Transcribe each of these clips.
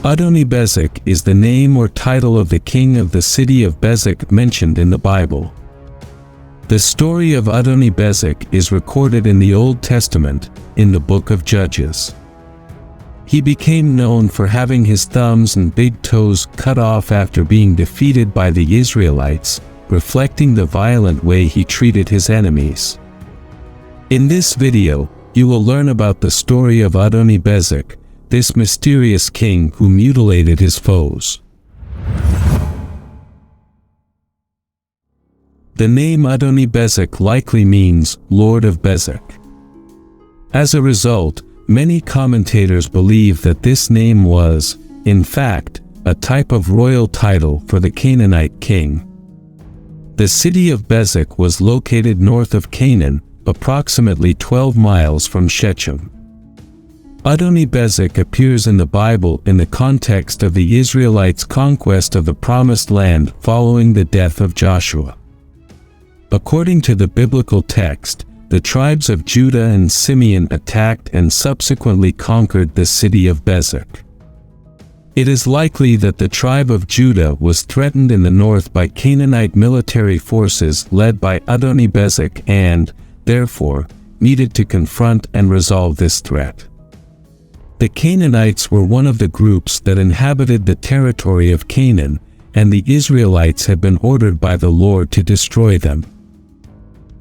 Adoni-Bezek is the name or title of the king of the city of Bezek mentioned in the Bible. The story of Adoni-Bezek is recorded in the Old Testament, in the book of Judges. He became known for having his thumbs and big toes cut off after being defeated by the Israelites, reflecting the violent way he treated his enemies. In this video, you will learn about the story of Adoni-Bezek, this mysterious king who mutilated his foes. The name Adoni-Bezek likely means Lord of Bezek. As a result, many commentators believe that this name was, in fact, a type of royal title for the Canaanite king. The city of Bezek was located north of Canaan, approximately 12 miles from Shechem. Adoni-Bezek appears in the Bible in the context of the Israelites' conquest of the Promised Land following the death of Joshua. According to the biblical text, the tribes of Judah and Simeon attacked and subsequently conquered the city of Bezek. It is likely that the tribe of Judah was threatened in the north by Canaanite military forces led by Adoni-Bezek and, therefore, needed to confront and resolve this threat. The Canaanites were one of the groups that inhabited the territory of Canaan, and the Israelites had been ordered by the Lord to destroy them.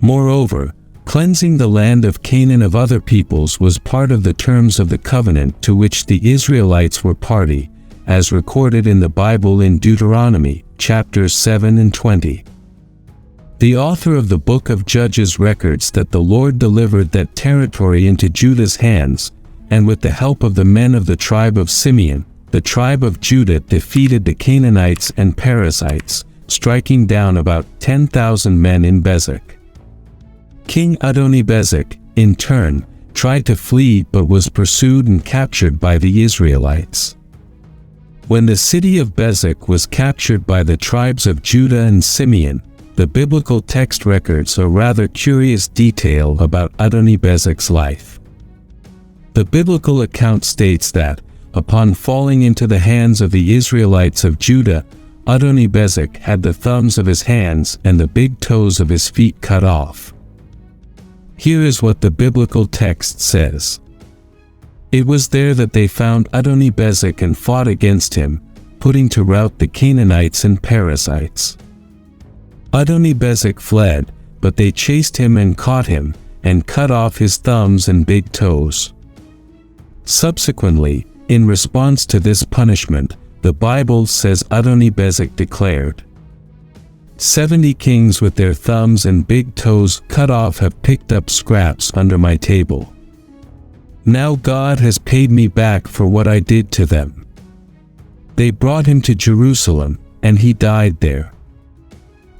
Moreover, cleansing the land of Canaan of other peoples was part of the terms of the covenant to which the Israelites were party, as recorded in the Bible in Deuteronomy, chapters 7 and 20. The author of the book of Judges records that the Lord delivered that territory into Judah's hands, and with the help of the men of the tribe of Simeon, the tribe of Judah defeated the Canaanites and Perizzites, striking down about 10,000 men in Bezek. King Adoni-Bezek, in turn, tried to flee but was pursued and captured by the Israelites. When the city of Bezek was captured by the tribes of Judah and Simeon, the biblical text records a rather curious detail about Adoni-Bezek's life. The biblical account states that, upon falling into the hands of the Israelites of Judah, Adoni-Bezek had the thumbs of his hands and the big toes of his feet cut off. Here is what the biblical text says. It was there that they found Adoni-Bezek and fought against him, putting to rout the Canaanites and Perizzites. Adoni-Bezek fled, but they chased him and caught him, and cut off his thumbs and big toes. Subsequently, in response to this punishment, the Bible says Adoni-Bezek declared, 70 kings with their thumbs and big toes cut off have picked up scraps under my table. Now God has paid me back for what I did to them. They brought him to Jerusalem, and he died there.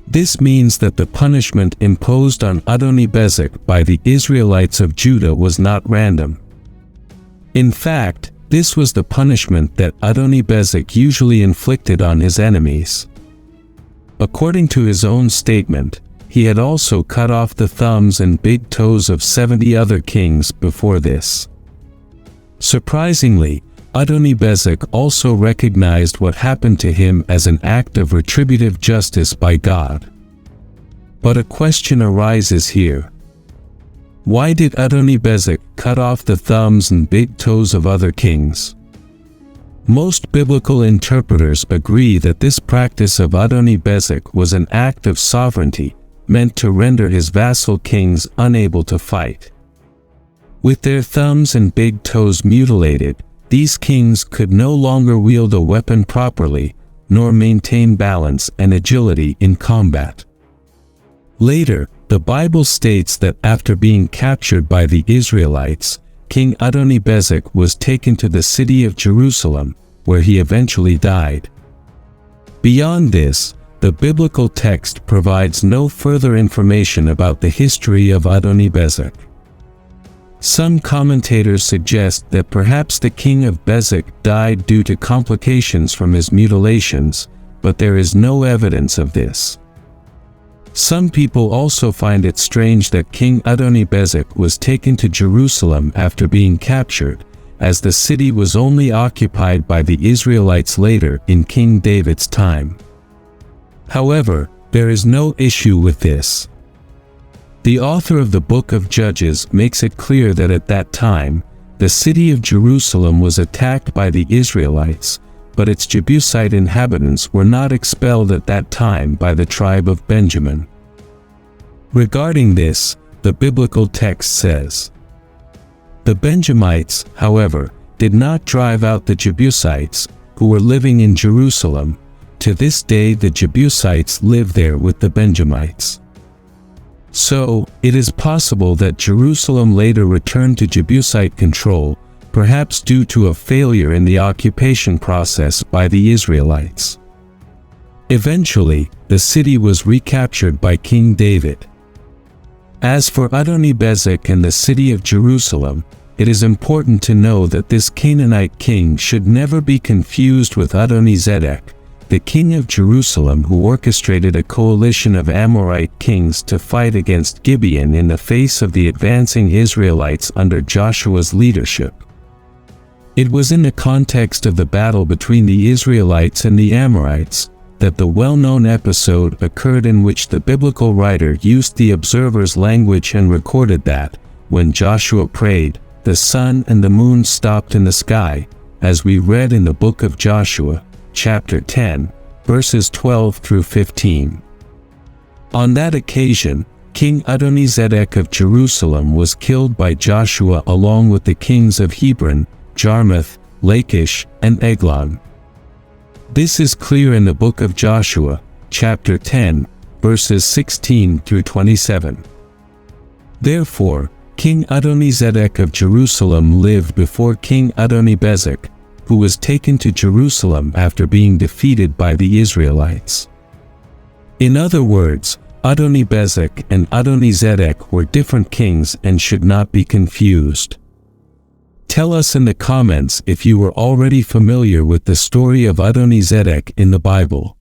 This means that the punishment imposed on Adoni-Bezek by the Israelites of Judah was not random. In fact, this was the punishment that Adoni-Bezek usually inflicted on his enemies. According to his own statement, he had also cut off the thumbs and big toes of 70 other kings before this. Surprisingly, Adoni-Bezek also recognized what happened to him as an act of retributive justice by God. But a question arises here. Why did Adoni-Bezek cut off the thumbs and big toes of other kings? Most biblical interpreters agree that this practice of Adoni-Bezek was an act of sovereignty, meant to render his vassal kings unable to fight. With their thumbs and big toes mutilated, these kings could no longer wield a weapon properly, nor maintain balance and agility in combat. Later, the Bible states that after being captured by the Israelites, King Adoni-Bezek was taken to the city of Jerusalem, where he eventually died. Beyond this, the biblical text provides no further information about the history of Adoni-Bezek. Some commentators suggest that perhaps the king of Bezek died due to complications from his mutilations, but there is no evidence of this. Some people also find it strange that King Adoni-Bezek was taken to Jerusalem after being captured, as the city was only occupied by the Israelites later in King David's time. However, there is no issue with this. The author of the book of Judges makes it clear that at that time, the city of Jerusalem was attacked by the Israelites, but its Jebusite inhabitants were not expelled at that time by the tribe of Benjamin. Regarding this, the biblical text says, "The Benjamites, however, did not drive out the Jebusites, who were living in Jerusalem. To this day the Jebusites live there with the Benjamites." So, it is possible that Jerusalem later returned to Jebusite control, perhaps due to a failure in the occupation process by the Israelites. Eventually, the city was recaptured by King David. As for Adoni-Bezek and the city of Jerusalem, it is important to know that this Canaanite king should never be confused with Adoni-Zedek, the king of Jerusalem who orchestrated a coalition of Amorite kings to fight against Gibeon in the face of the advancing Israelites under Joshua's leadership. It was in the context of the battle between the Israelites and the Amorites that the well-known episode occurred in which the biblical writer used the observer's language and recorded that, when Joshua prayed, the sun and the moon stopped in the sky, as we read in the book of Joshua, chapter 10, verses 12 through 15. On that occasion, King Adoni-Zedek of Jerusalem was killed by Joshua along with the kings of Hebron, Jarmuth, Lachish, and Eglon. This is clear in the book of Joshua, chapter 10, verses 16 through 27. Therefore, King Adoni-Zedek of Jerusalem lived before King Adoni-Bezek, who was taken to Jerusalem after being defeated by the Israelites. In other words, Adoni-Bezek and Adoni-Zedek were different kings and should not be confused. Tell us in the comments if you were already familiar with the story of Adoni-Zedek in the Bible.